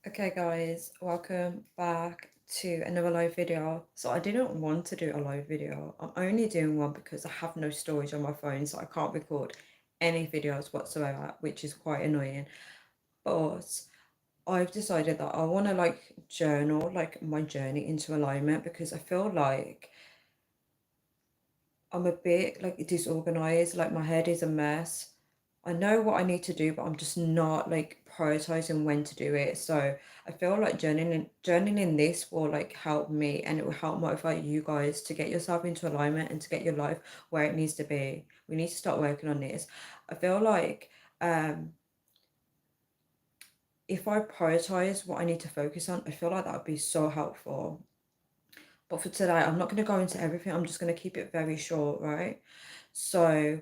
Okay guys, welcome back to another live video. So I didn't want to do a live video. I'm only doing one because I have no storage on my phone, so I can't record any videos whatsoever, which is quite annoying. But I've decided that I want to journal my journey into alignment because I feel like I'm a bit disorganized, like my head is a mess. I know what I need to do, but I'm just not prioritizing when to do it. So I feel like journaling this will help me, and it will help motivate you guys to get yourself into alignment and to get your life where it needs to be. We need to start working on this. I feel like um if I prioritize what I need to focus on, I feel like that would be so helpful. But for today, I'm not going to go into everything. I'm just going to keep it very short, right? So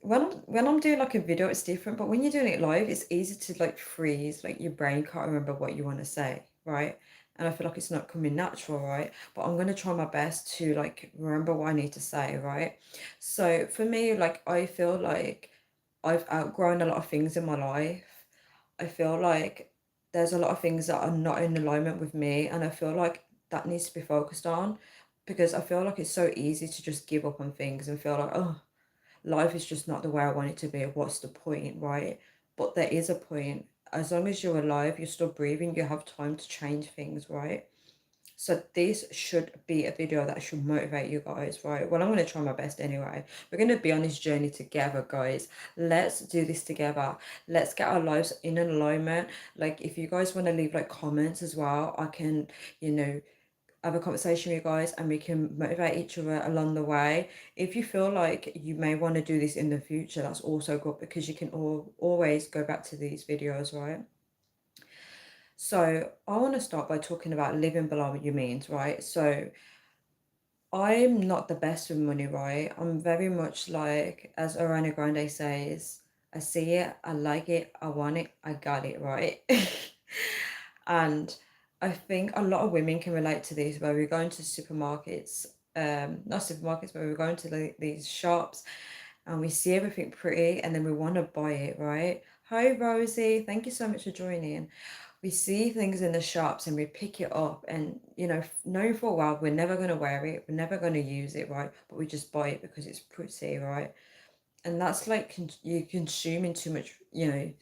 when I'm doing like a video, it's different, but when you're doing it live, it's easy to freeze, like your brain can't remember what you want to say, right? And I feel like it's not coming natural, right? But I'm gonna try my best to remember what I need to say, right? So for me, I feel like I've outgrown a lot of things in my life. I feel like there's a lot of things that are not in alignment with me, and I feel like that needs to be focused on because I feel like it's so easy to just give up on things and feel like, oh, life is just not the way I want it to be. What's the point, right? But there is a point. As long as you're alive, you're still breathing, you have time to change things, right? So this should be a video that should motivate you guys, right? Well, I'm going to try my best anyway. We're going to be on this journey together, guys. Let's do this together. Let's get our lives in an alignment. Like, if you guys want to leave comments as well, I can, you know, have a conversation with you guys and we can motivate each other along the way. If you feel like you may want to do this in the future, that's also good because you can always go back to these videos, right? So I want to start by talking about living below your means, right? So I'm not the best with money, right? I'm very much like, as Ariana Grande says, I see it, I like it, I want it, I got it, right? And I think a lot of women can relate to this where we're going to supermarkets, not supermarkets, but we're going to these shops and we see everything pretty and then we want to buy it, right? Hi, Rosie. Thank you so much for joining. We see things in the shops and we pick it up and, knowing for a while we're never going to wear it, we're never going to use it, right? But we just buy it because it's pretty, right? And that's like you're consuming too much, you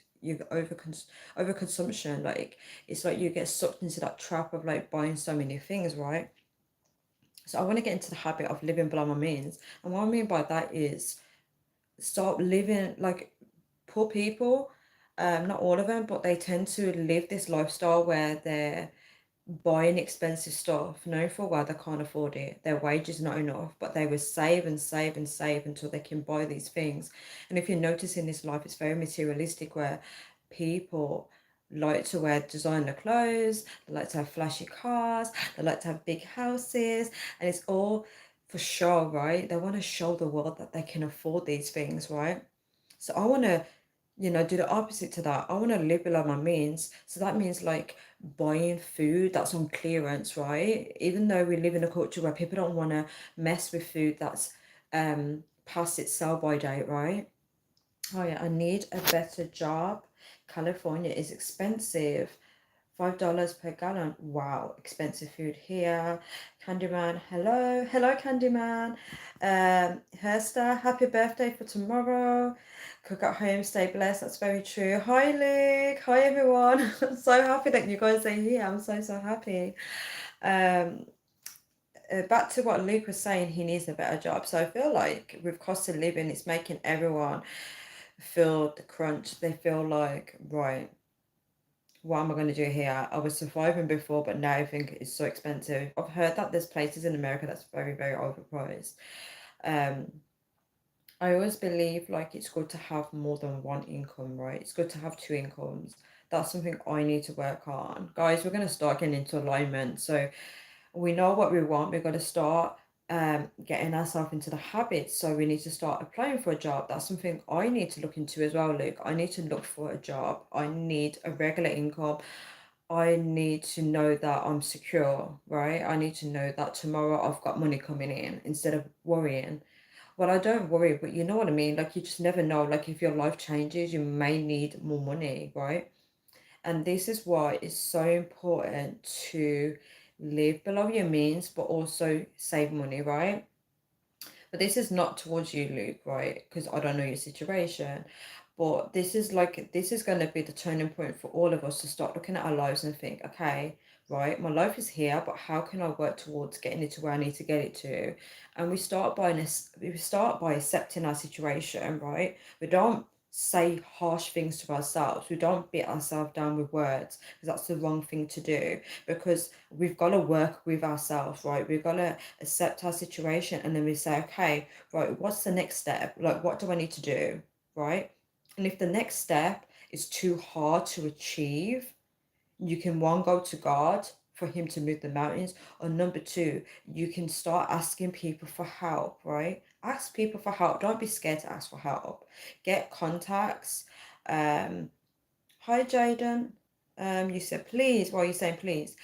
overconsumption. Like, it's like you get sucked into that trap of buying so many things, right? So I want to get into the habit of living below my means. And what I mean by that is stop living like poor people. Not all of them, but they tend to live this lifestyle where they're buying expensive stuff, knowing for a while they can't afford it. Their wage is not enough, but they will save and save and save until they can buy these things. And if you notice in this life, it's very materialistic where people like to wear designer clothes, they like to have flashy cars, they like to have big houses, and it's all for show, right? They want to show the world that they can afford these things, right? So I want to, do the opposite to that. I want to live below my means. So that means buying food that's on clearance, right? Even though we live in a culture where people don't want to mess with food that's past its sell by date, right? Oh yeah, I need a better job. California is expensive. $5 per gallon. Wow, expensive food here. Candyman, hello. Hello, Candyman. Hersta, happy birthday for tomorrow. Cook at home, stay blessed. That's very true. Hi, Luke. Hi, everyone. I'm so happy that you guys are here. I'm so, so happy. Um, Back to what Luke was saying, he needs a better job. So I feel like with cost of living, it's making everyone feel the crunch. They feel like, right, what am I going to do here? I was surviving before, but now I think it's so expensive. I've heard that there's places in America that's very, very overpriced. Um, I always believe it's good to have more than one income, right? It's good to have two incomes. That's something I need to work on. Guys, we're going to start getting into alignment. So we know what we want. We're going to start getting ourselves into the habits. So we need to start applying for a job. That's something I need to look into as well, Luke. I need to look for a job. I need a regular income. I need to know that I'm secure, right? I need to know that tomorrow I've got money coming in instead of worrying. Well, I don't worry, but you know what I mean? Like, you just never know. Like, if your life changes, you may need more money, right? And this is why it's so important to live below your means, but also save money, right? But this is not towards you, Luke, right? Because I don't know your situation. But this is going to be the turning point for all of us to start looking at our lives and think, okay, right, my life is here, but how can I work towards getting it to where I need to get it to? And we start by accepting our situation, right? We don't say harsh things to ourselves. We don't beat ourselves down with words because that's the wrong thing to do, because we've got to work with ourselves, right? We've got to accept our situation, and then we say, okay, right, what's the next step? Like, what do I need to do, right? And if the next step is too hard to achieve, you can, one, go to God for him to move the mountains, or number two, you can start asking people for help, right? Ask people for help. Don't be scared to ask for help. Get contacts. um Hi, Jaden. You said please. Why are you saying please?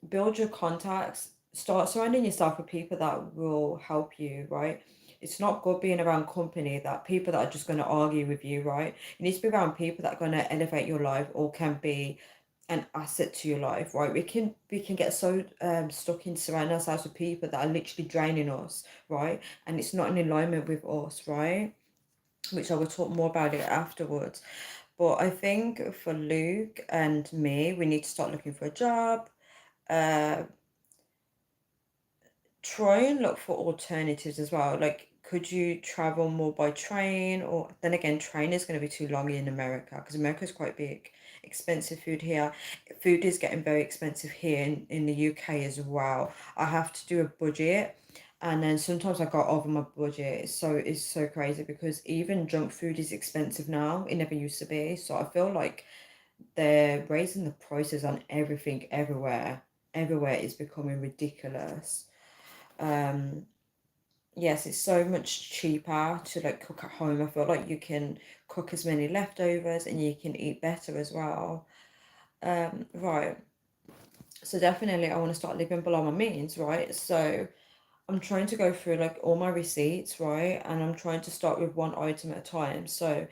Build your contacts. Start surrounding yourself with people that will help you, right? It's not good being around company that people that are just going to argue with you, right? You need to be around people that are going to elevate your life or can be an asset to your life, right? We can get so stuck in surrounding ourselves with people that are literally draining us, right? And it's not in alignment with us, right? Which I will talk more about it afterwards. But I think for Luke and me, we need to start looking for a job. Uh, Try and look for alternatives as well. Like, could you travel more by train? Or then again, train is going to be too long in America because America is quite big. Expensive food here. Food is getting very expensive here in the UK as well. I have to do a budget, and then sometimes I go over my budget. It's so crazy because even junk food is expensive now. It never used to be. So I feel like they're raising the prices on everything everywhere. Everywhere is becoming ridiculous. Um, yes, it's so much cheaper to like cook at home. I feel like you can cook as many leftovers and you can eat better as well. Right. So definitely I want to start living below my means, right? So I'm trying to go through like all my receipts, right? And I'm trying to start with one item at a time. So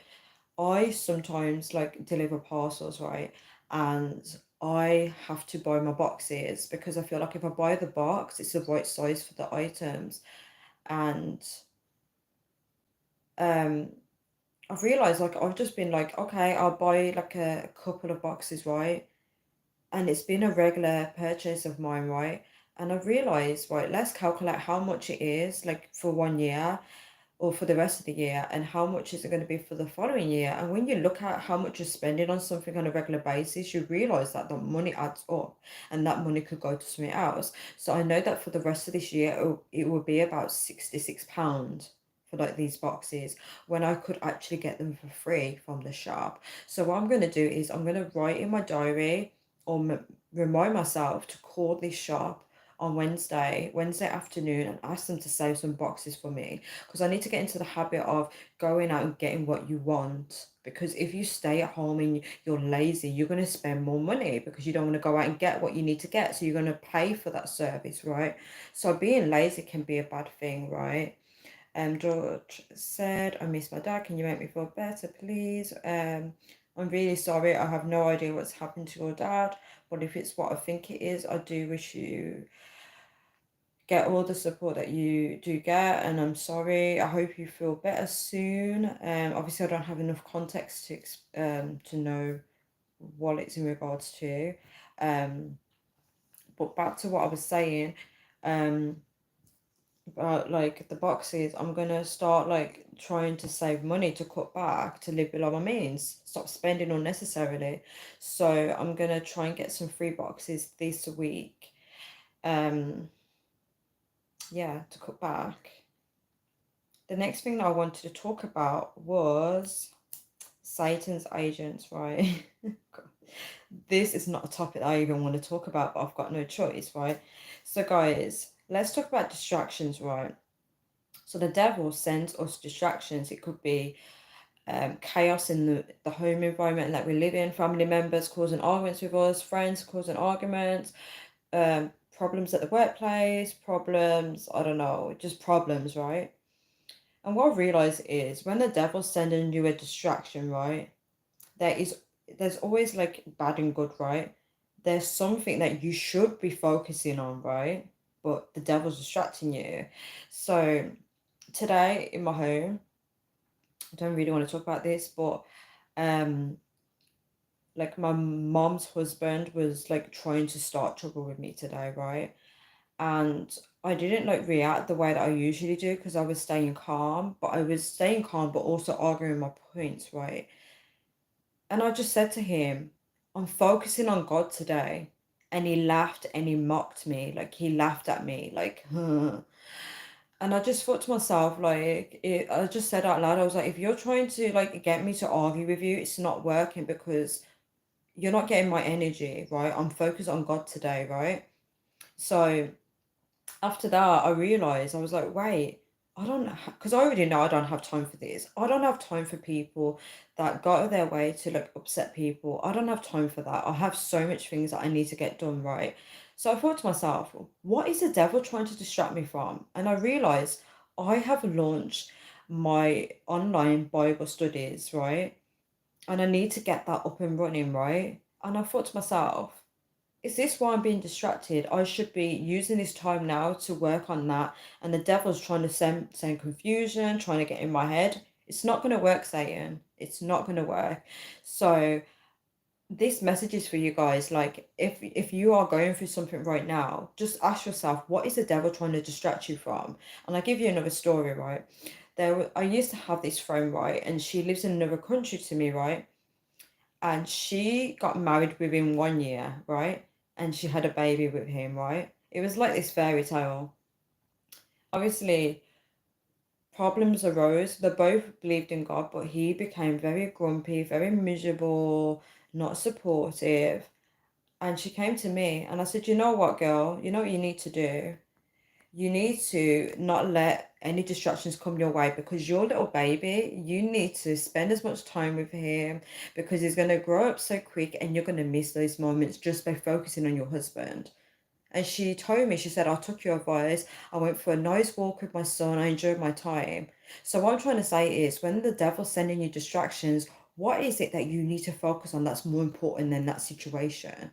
I sometimes like deliver parcels, right? And I have to buy my boxes because I feel like if I buy the box, it's the right size for the items. And um I've realized like I've just been like, okay, I'll buy like a couple of boxes, right? And it's been a regular purchase of mine, right? And I've realized, right, let's calculate how much it is like for 1 year or for the rest of the year, and how much is it going to be for the following year. And when you look at how much you're spending on something on a regular basis, you realize that the money adds up and that money could go to something else. So I know that for the rest of this year it will be about £66 for like these boxes, when I could actually get them for free from the shop. So what I'm going to do is I'm going to write in my diary, or remind myself to call this shop on Wednesday afternoon, and ask them to save some boxes for me, because I need to get into the habit of going out and getting what you want. Because if you stay at home and you're lazy, you're going to spend more money because you don't want to go out and get what you need to get. So you're going to pay for that service, right? So being lazy can be a bad thing, right? George said, I miss my dad. Can you make me feel better, please? I'm really sorry. I have no idea what's happened to your dad, but if it's what I think it is, I do wish you get all the support that you do get, and I'm sorry. I hope you feel better soon. Obviously I don't have enough context to know what it's in regards to. But back to what I was saying, um about like the boxes, I'm gonna start like trying to save money, to cut back, to live below my means, stop spending unnecessarily. So I'm gonna try and get some free boxes this week. Um yeah, to cut back. The next thing that I wanted to talk about was Satan's agents, right? This is not a topic I even want to talk about, but I've got no choice, right? So, guys, let's talk about distractions, right? So, the devil sends us distractions. It could be chaos in the home environment that we live in, family members causing arguments with us, friends causing arguments, problems at the workplace, problems, I don't know, just problems, right? And what I realize is when the devil's sending you a distraction, right? There is there's always like bad and good, right? There's something that you should be focusing on, right? But the devil's distracting you. So today in my home, I don't really want to talk about this, but um like my mom's husband was like trying to start trouble with me today, right? And I didn't like react the way that I usually do because I was staying calm, but I was staying calm but also arguing my points, right? And I just said to him, I'm focusing on God today. And he laughed and he mocked me. Like he laughed at me, like, huh. And I just thought to myself, I just said out loud, I was like, if you're trying to like get me to argue with you, it's not working because you're not getting my energy, right? I'm focused on God today, right? So after that, I realized I was like, wait, I don't, because I already know I don't have time for this. I don't have time for people that go out of their way to like upset people. I don't have time for that. I have so much things that I need to get done, right? So I thought to myself, what is the devil trying to distract me from? And I realized I have launched my online Bible studies, right? And I need to get that up and running, right? And I thought to myself, is this why I'm being distracted? I should be using this time now to work on that. And the devil's trying to send confusion, trying to get in my head. It's not going to work, Satan. It's not going to work. So this message is for you guys. Like, if you are going through something right now, just ask yourself, what is the devil trying to distract you from? And I'll give you another story, right? I used to have this friend, right? And she lives in another country to me, right? And she got married within 1 year, right? And she had a baby with him, right? It was like this fairy tale. Obviously, problems arose. They both believed in God, but he became very grumpy, very miserable, not supportive. And she came to me and I said, you know what, girl? You know what you need to do? You need to not let any distractions come your way because your little baby, you need to spend as much time with him because he's going to grow up so quick and you're going to miss those moments just by focusing on your husband. And she told me, she said, I took your advice. I went for a nice walk with my son. I enjoyed my time. So, what I'm trying to say is when the devil's sending you distractions, what is it that you need to focus on that's more important than that situation?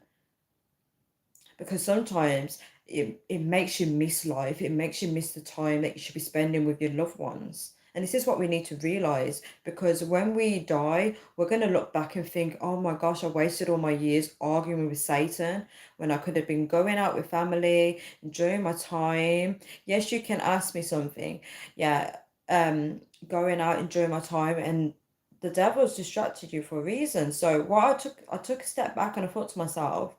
Because sometimes it makes you miss life, it makes you miss the time that you should be spending with your loved ones. And this is what we need to realize because when we die, we're going to look back and think, oh my gosh, I wasted all my years arguing with Satan when I could have been going out with family, enjoying my time. Yes, you can ask me something. Yeah, going out, enjoying my time, and the devil's distracted you for a reason. So what I took a step back and I thought to myself,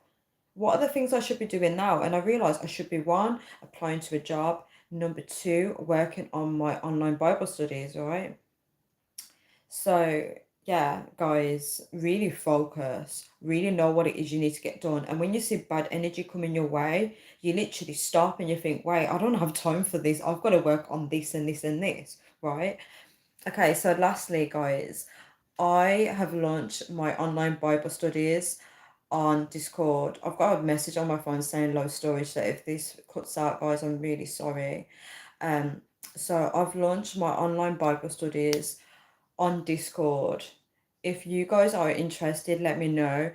what are the things I should be doing now? And I realized I should be one, applying to a job, number two, working on my online Bible studies, all right? So, yeah, guys, really focus, really know what it is you need to get done. And when you see bad energy coming your way, you literally stop and you think, wait, I don't have time for this. I've got to work on this and this and this, right? Okay, so lastly, guys, I have launched my online Bible studies on Discord. I've got a message on my phone saying low storage, so if this cuts out, guys, I'm really sorry. Um, so I've launched my online Bible studies on Discord. If you guys are interested, let me know.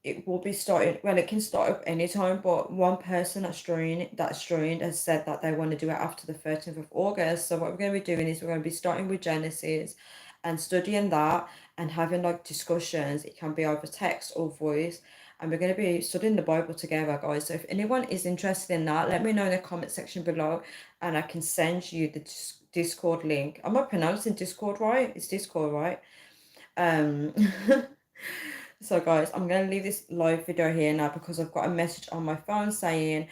It will be starting, well, it can start up anytime, but one person that's joined has said that they want to do it after the 13th of August. So what we're going to be doing is we're going to be starting with Genesis and studying that and having like discussions. It can be either text or voice. And we're going to be studying the Bible together, guys. So if anyone is interested in that, let me know in the comment section below and I can send you the Discord link. Am I pronouncing Discord right? It's Discord, right? Um, so guys, I'm gonna leave this live video here now because I've got a message on my phone saying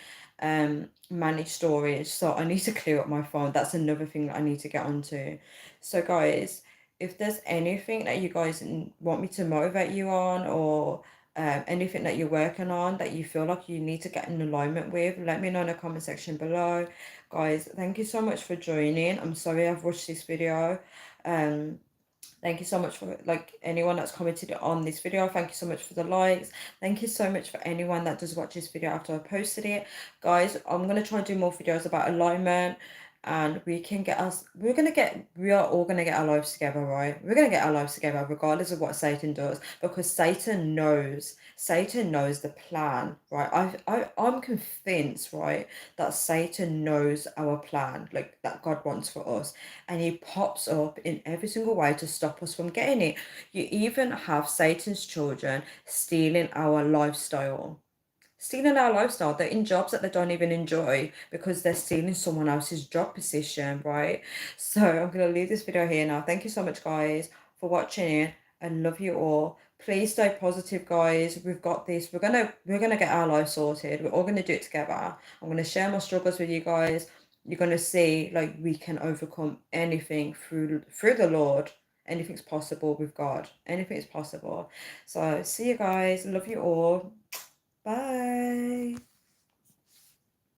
manage storage. So I need to clear up my phone. That's another thing that I need to get onto. So guys, if there's anything that you guys want me to motivate you on or anything that you're working on that you feel like you need to get in alignment with, let me know in the comment section below. Guys, thank you so much for joining. I'm sorry I've rushed this video. Thank you so much for like anyone that's commented on this video. Thank you so much for the likes. Thank you so much for anyone that does watch this video after I posted it. Guys, I'm going to try and do more videos about alignment. and we are all gonna get our lives together, right? We're gonna get our lives together regardless of what Satan does, because Satan knows the plan, right? I'm convinced, right, that Satan knows our plan, like that God wants for us, and he pops up in every single way to stop us from getting it. You even have Satan's children stealing our lifestyle. They're in jobs that they don't even enjoy because they're stealing someone else's job position, right? So I'm going to leave this video here now. Thank you so much, guys, for watching it. I love you all. Please stay positive, guys. We've got this. We're gonna get our life sorted. We're all gonna do it together. I'm gonna share my struggles with you guys. You're gonna see, like, we can overcome anything through the Lord. Anything's possible with God. Anything is possible. So see you guys. Love you all. Bye.